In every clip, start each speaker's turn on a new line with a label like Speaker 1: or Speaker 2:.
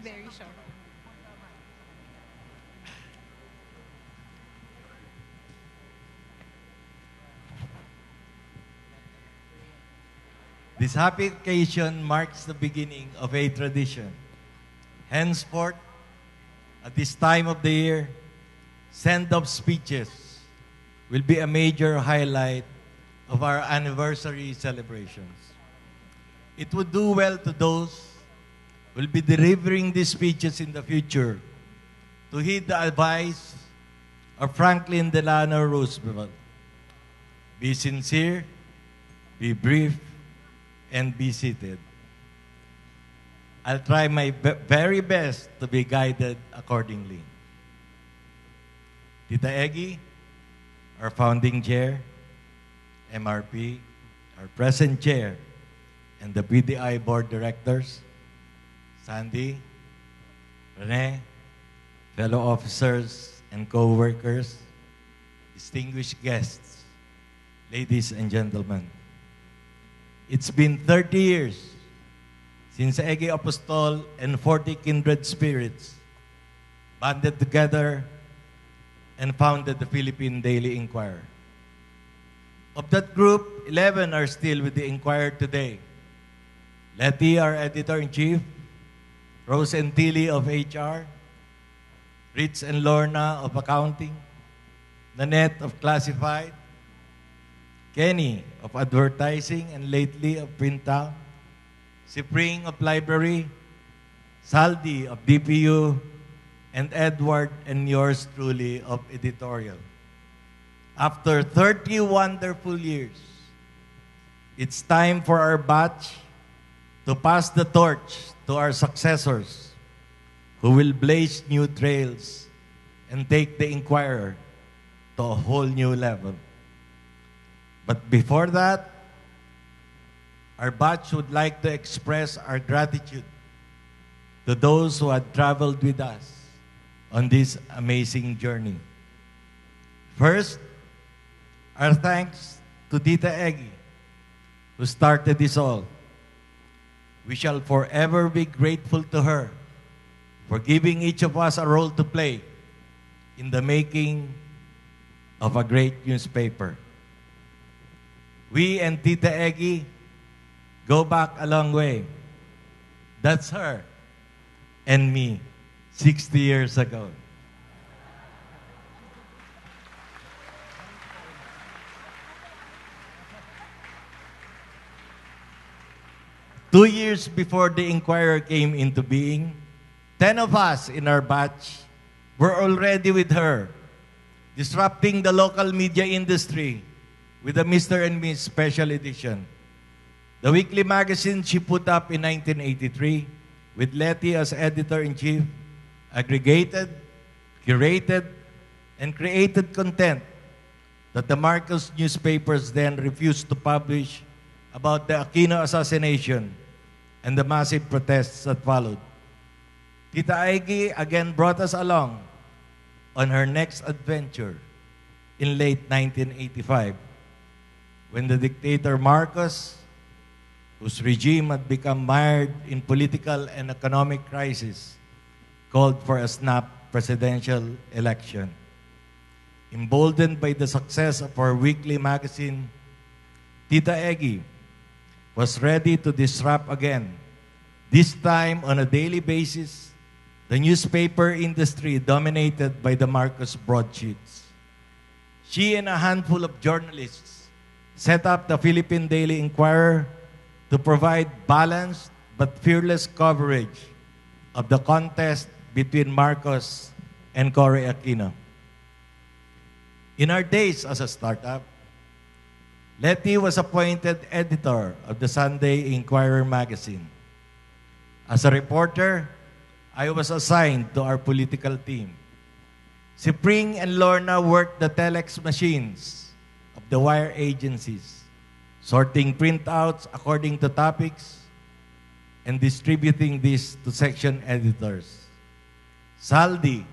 Speaker 1: Very short.
Speaker 2: This happy occasion marks the beginning of a tradition. Henceforth, at this time of the year, send-off speeches will be a major highlight of our anniversary celebrations. It would do well to those who will be delivering these speeches in the future to heed the advice of Franklin Delano Roosevelt. Be sincere, be brief, and be seated. I'll try my very best to be guided accordingly. Tita Eggy, our founding chair, MRP, our present chair, and the PDI board directors, Sandy, Rene, fellow officers and co-workers, distinguished guests, ladies and gentlemen. It's been 30 years since Eggy Apostol and 40 kindred spirits banded together and founded the Philippine Daily Inquirer. Of that group, 11 are still with the Inquirer today. Letty, our editor-in-chief, Rose and Tilly of HR, Ritz and Lorna of accounting, Nanette of classified, Kenny of advertising and lately of printout, Sipring of library, Saldi of DPU, and Edward and yours truly of editorial. After 30 wonderful years, it's time for our batch to pass the torch to our successors who will blaze new trails and take the Inquirer to a whole new level. But before that, our batch would like to express our gratitude to those who had traveled with us on this amazing journey. First, our thanks to Tita Eggy, who started this all. We shall forever be grateful to her for giving each of us a role to play in the making of a great newspaper. We and Tita Eggy go back a long way. That's her and me 60 years ago. Two years before the Inquirer came into being, 10 of us in our batch were already with her, disrupting the local media industry with the Mr. and Miss Special Edition. The weekly magazine she put up in 1983 with Letty as editor-in-chief aggregated, curated, and created content that the Marcos newspapers then refused to publish about the Aquino assassination and the massive protests that followed. Tita Eggy again brought us along on her next adventure in late 1985 when the dictator Marcos, whose regime had become mired in political and economic crisis, called for a snap presidential election. Emboldened by the success of our weekly magazine, Tita Eggy was ready to disrupt again, this time on a daily basis, the newspaper industry dominated by the Marcos broadsheets. She and a handful of journalists set up the Philippine Daily Inquirer to provide balanced but fearless coverage of the contest between Marcos and Cory Aquino. In our days as a startup, Letty was appointed editor of the Sunday Inquirer magazine. As a reporter, I was assigned to our political team. Sipring and Lorna worked the telex machines of the wire agencies, sorting printouts according to topics and distributing this to section editors. Saldi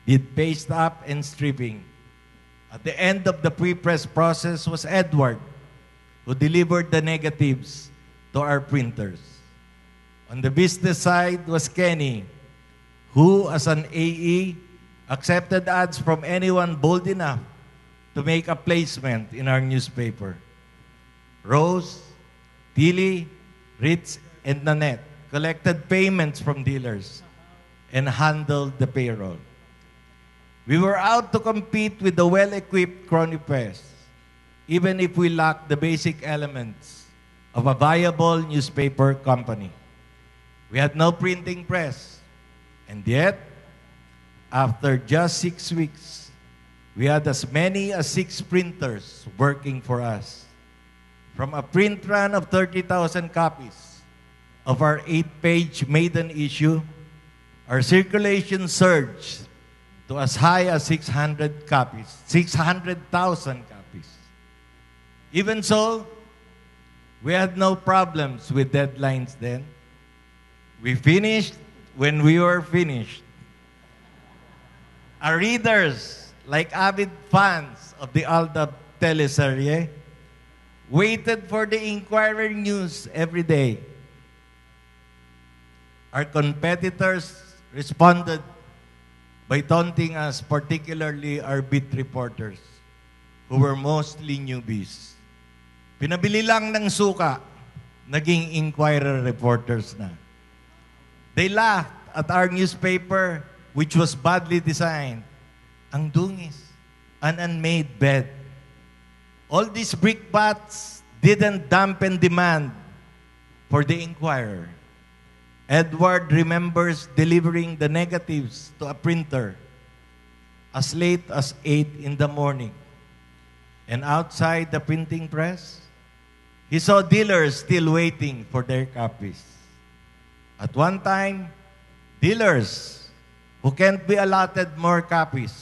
Speaker 2: did paste up and stripping. At the end of the pre-press process was Edward, who delivered the negatives to our printers. On the business side was Kenny, who as an AE accepted ads from anyone bold enough to make a placement in our newspaper. Rose, Tilly, Ritz, and Nanette collected payments from dealers and handled the payroll. We were out to compete with the well-equipped Crony Press, even if we lacked the basic elements of a viable newspaper company. We had no printing press, and yet, after just 6 weeks, we had as many as 6 printers working for us. From a print run of 30,000 copies of our 8-page maiden issue, our circulation surged to as high as 600,000 copies. Even so, we had no problems with deadlines then. We finished when we were finished. Our readers, like avid fans of the Alda teleserye, waited for the Inquirer news every day. Our competitors responded by taunting us, particularly our beat reporters, who were mostly newbies. Pinabili lang ng suka, naging Inquirer reporters na. They laughed at our newspaper, which was badly designed. Ang dungis, an unmade bed. All these brickbats didn't dampen demand for the Inquirer. Edward remembers delivering the negatives to a printer as late as 8 in the morning. And outside the printing press, he saw dealers still waiting for their copies. At one time, dealers who can't be allotted more copies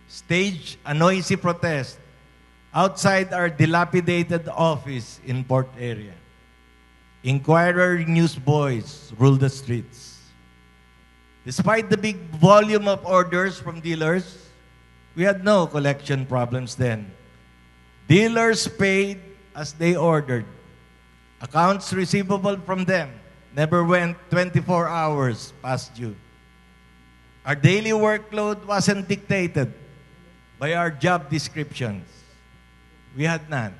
Speaker 2: staged a noisy protest outside our dilapidated office in Port area. Inquirer newsboys ruled the streets. Despite the big volume of orders from dealers, we had no collection problems then. Dealers paid as they ordered. Accounts receivable from them never went 24 hours past due. Our daily workload wasn't dictated by our job descriptions. We had none.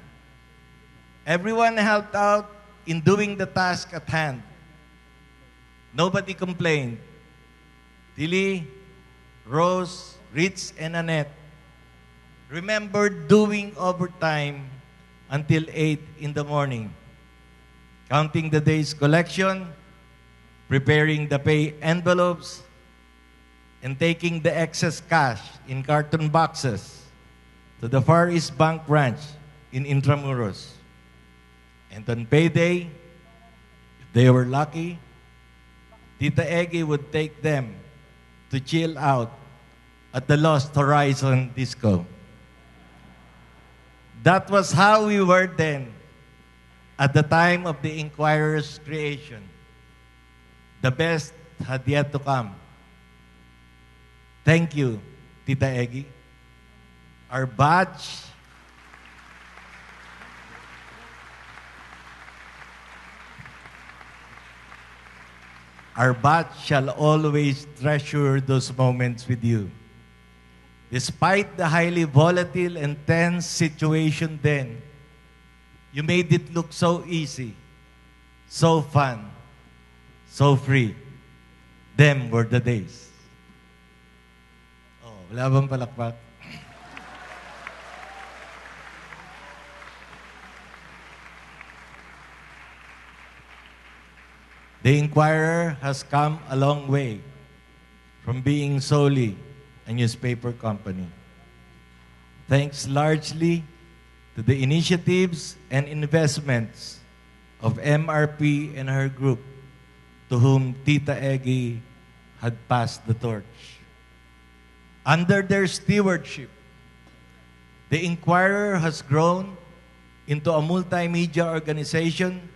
Speaker 2: Everyone helped out in doing the task at hand. Nobody complained. Tilly, Rose, Ritz, and Annette remembered doing overtime until 8 in the morning, counting the day's collection, preparing the pay envelopes, and taking the excess cash in carton boxes to the Far East Bank branch in Intramuros. And on payday, if they were lucky, Tita Eggy would take them to chill out at the Lost Horizon Disco. That was how we were then, at the time of the Inquirer's creation. The best had yet to come. Thank you, Tita Eggy. Our Butch, shall always treasure those moments with you. Despite the highly volatile and tense situation then, you made it look so easy, so fun, so free. Them were the days. Oh, wala bang palakpak? The Inquirer has come a long way from being solely a newspaper company. Thanks largely to the initiatives and investments of MRP and her group, to whom Tita Eggy had passed the torch. Under their stewardship, the Inquirer has grown into a multimedia organization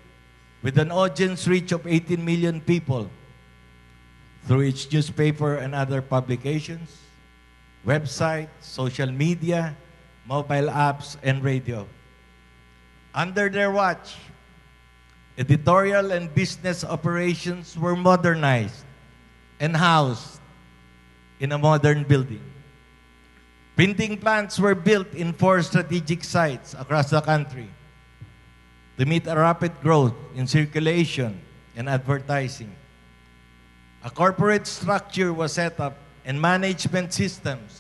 Speaker 2: with an audience reach of 18 million people through its newspaper and other publications, website, social media, mobile apps, and radio. Under their watch, Editorial and business operations were modernized and housed in a modern building. Printing plants were built in 4 strategic sites across the country to meet a rapid growth in circulation and advertising. A corporate structure was set up and management systems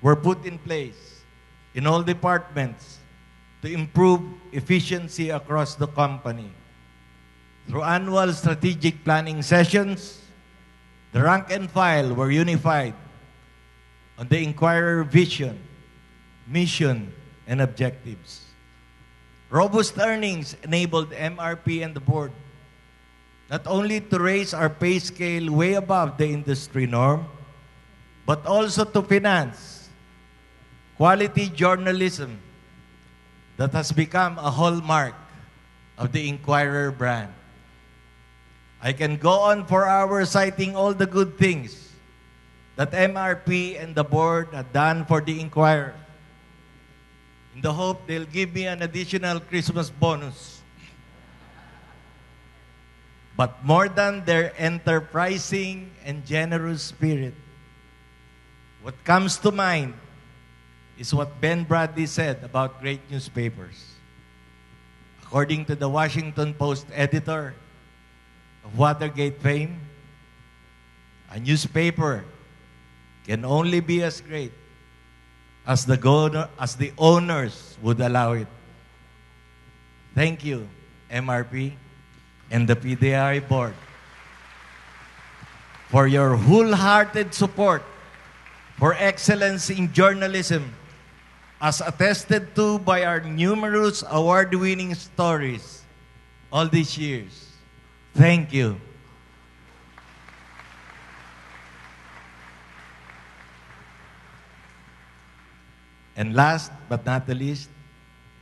Speaker 2: were put in place in all departments to improve efficiency across the company. Through annual strategic planning sessions, the rank and file were unified on the Inquirer vision, mission, and objectives. Robust earnings enabled MRP and the board not only to raise our pay scale way above the industry norm, but also to finance quality journalism that has become a hallmark of the Inquirer brand. I can go on for hours citing all the good things that MRP and the board had done for the Inquirer, in the hope they'll give me an additional Christmas bonus. But more than their enterprising and generous spirit, what comes to mind is what Ben Bradley said about great newspapers. According to the Washington Post editor of Watergate fame, a newspaper can only be as great as the owners would allow it. Thank you, MRP and the PDI board, for your wholehearted support for excellence in journalism, as attested to by our numerous award-winning stories all these years. Thank you. And last but not the least,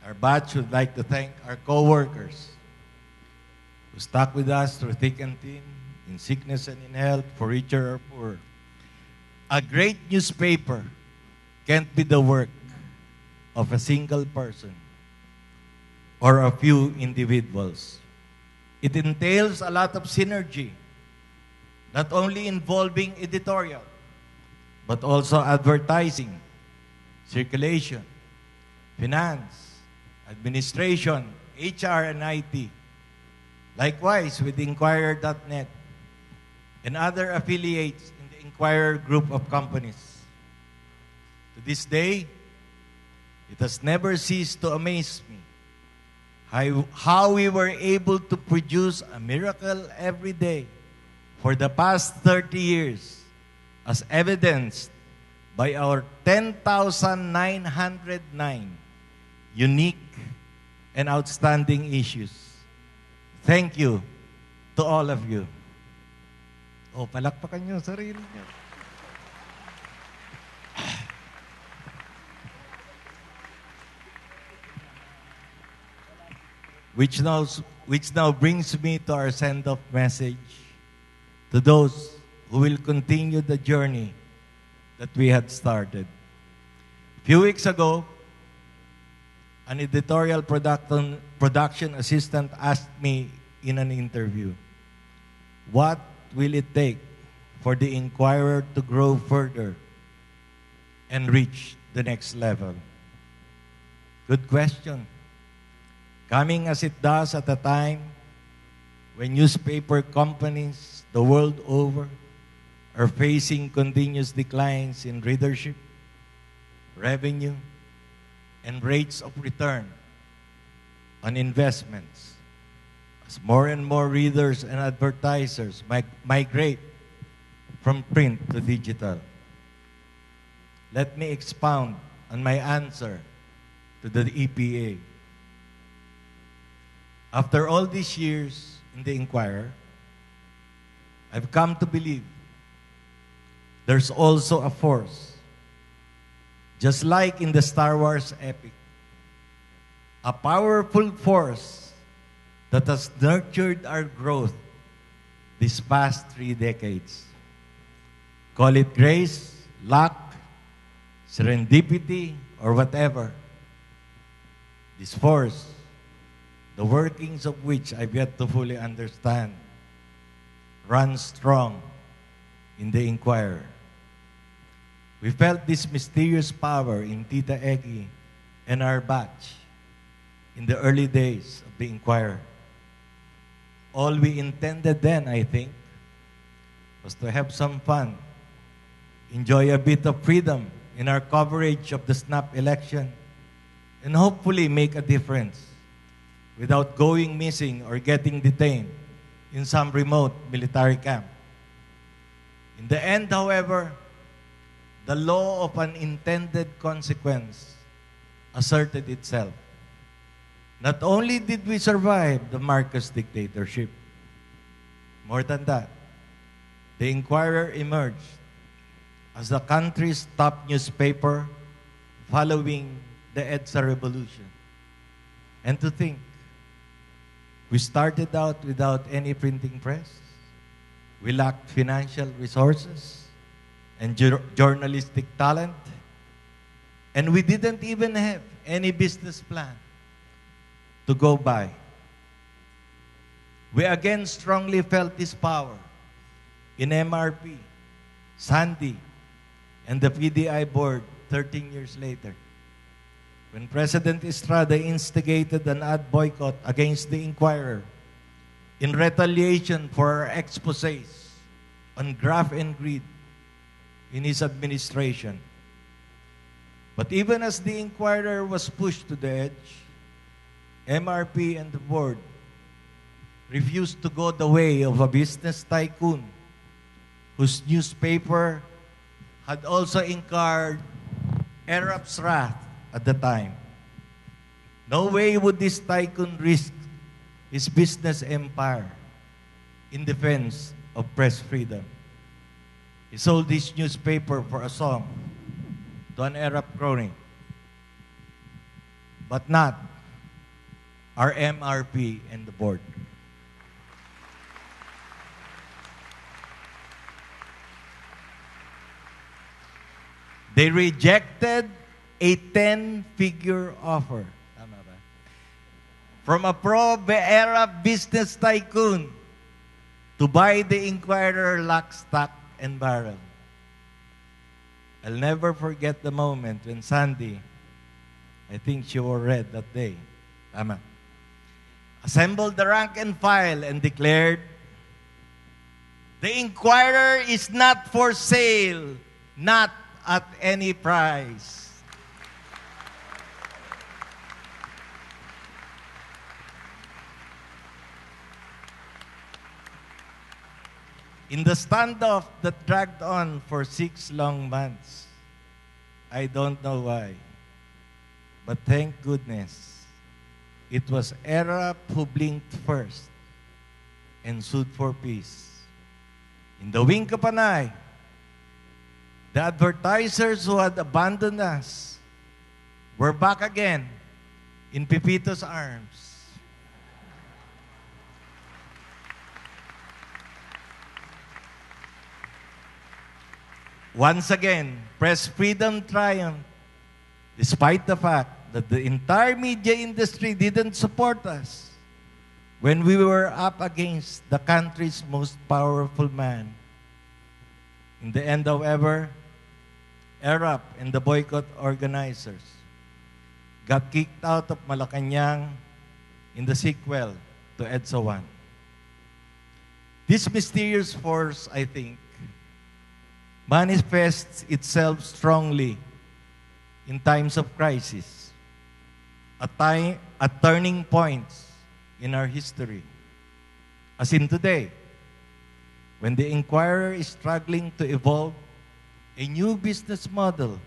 Speaker 2: our Butch would like to thank our co-workers who stuck with us through thick and thin, in sickness and in health, for richer or poorer. A great newspaper can't be the work of a single person or a few individuals. It entails a lot of synergy, not only involving editorial, but also advertising, circulation, finance, administration, HR, and IT. Likewise with Inquirer.net and other affiliates in the Inquirer group of companies. To this day, it has never ceased to amaze me how we were able to produce a miracle every day for the past 30 years, as evidenced by our 10,909 unique and outstanding issues. Thank you to all of you. Oh, palakpakan niyo sarili niyo. Which now brings me to our send-off message to those who will continue the journey that we had started. A few weeks ago, an editorial production assistant asked me in an interview, what will it take for the Inquirer to grow further and reach the next level? Good question. Coming as it does at a time when newspaper companies the world over are facing continuous declines in readership, revenue, and rates of return on investments, as more and more readers and advertisers migrate from print to digital. Let me expound on my answer to the EPA. After all these years in the Inquirer, I've come to believe there's also a force, just like in the Star Wars epic, a powerful force that has nurtured our growth these past 3 decades. Call it grace, luck, serendipity, or whatever. This force the workings of which I've yet to fully understand, runs strong in the Inquirer. We felt this mysterious power in Tita Eggy and our batch in the early days of the Inquirer. All we intended then, I think, was to have some fun, enjoy a bit of freedom in our coverage of the snap election, and hopefully make a difference without going missing or getting detained in some remote military camp. In the end, however, the law of unintended consequence asserted itself. Not only did we survive the Marcos dictatorship, more than that, the Inquirer emerged as the country's top newspaper following the EDSA revolution. And to think, we started out without any printing press. We lacked financial resources and journalistic talent. And we didn't even have any business plan to go by. We again strongly felt this power in MRP, Sandy, and the PDI board 13 years later, when President Estrada instigated an ad boycott against the Inquirer in retaliation for our exposés on graft and greed in his administration. But even as the Inquirer was pushed to the edge, MRP and the board refused to go the way of a business tycoon whose newspaper had also incurred Arab's wrath at the time. No way would this tycoon risk his business empire in defense of press freedom. He sold his newspaper for a song to an Arab crony, but not our MRP and the board. They rejected a 10-figure offer. Tama ba? From a pro-Arab business tycoon to buy the Inquirer lock, stock, and barrel. I'll never forget the moment when Sandy, I think she wore red that day, tama, assembled the rank and file and declared, "The Inquirer is not for sale, not at any price." In the standoff that dragged on for 6 long months, I don't know why, but thank goodness, it was Arab who blinked first and sued for peace. In the wink of an eye, the advertisers who had abandoned us were back again in Pepito's arms. Once again, press freedom triumphed, despite the fact that the entire media industry didn't support us when we were up against the country's most powerful man. In the end, however, Arab and the boycott organizers got kicked out of Malacanang in the sequel to EDSA 1. This mysterious force, I think, manifests itself strongly in times of crisis, at turning points in our history. As in today, when the Inquirer is struggling to evolve a new business model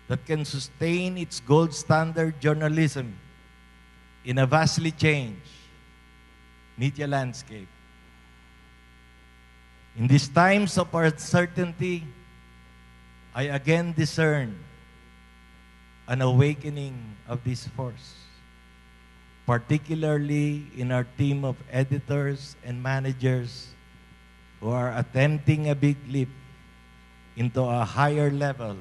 Speaker 2: that can sustain its gold standard journalism in a vastly changed media landscape. In these times of uncertainty, I again discern an awakening of this force, particularly in our team of editors and managers who are attempting a big leap into a higher level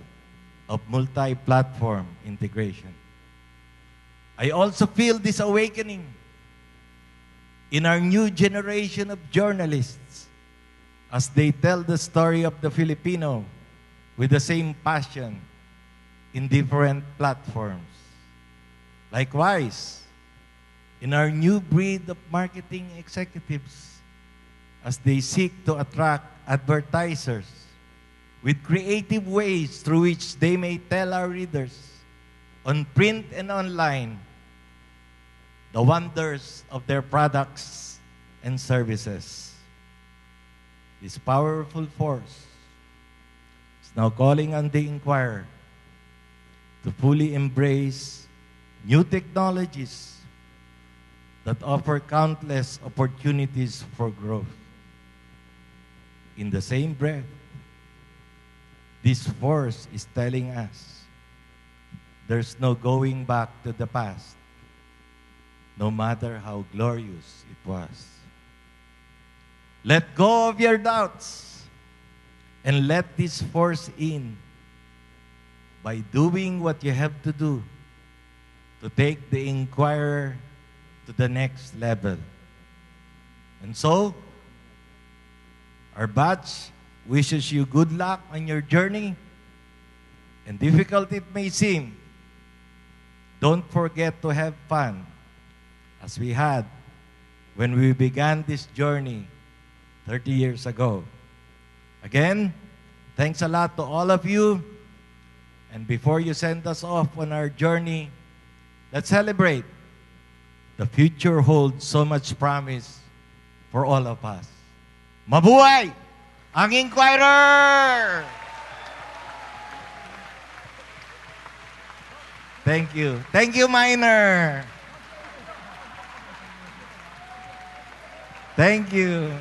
Speaker 2: of multi-platform integration. I also feel this awakening in our new generation of journalists as they tell the story of the Filipino with the same passion in different platforms. Likewise, in our new breed of marketing executives as they seek to attract advertisers with creative ways through which they may tell our readers on print and online the wonders of their products and services. This powerful force is now calling on the Inquirer to fully embrace new technologies that offer countless opportunities for growth. In the same breath, this force is telling us there's no going back to the past, no matter how glorious it was. Let go of your doubts and let this force in by doing what you have to do to take the Inquirer to the next level. And so, our Butch wishes you good luck on your journey, and difficult it may seem, don't forget to have fun, as we had when we began this journey 30 years ago. Again, thanks a lot to all of you. And before you send us off on our journey, let's celebrate. The future holds so much promise for all of us. Mabuhay ang Inquirer! Thank you. Thank you, Miner. Thank you.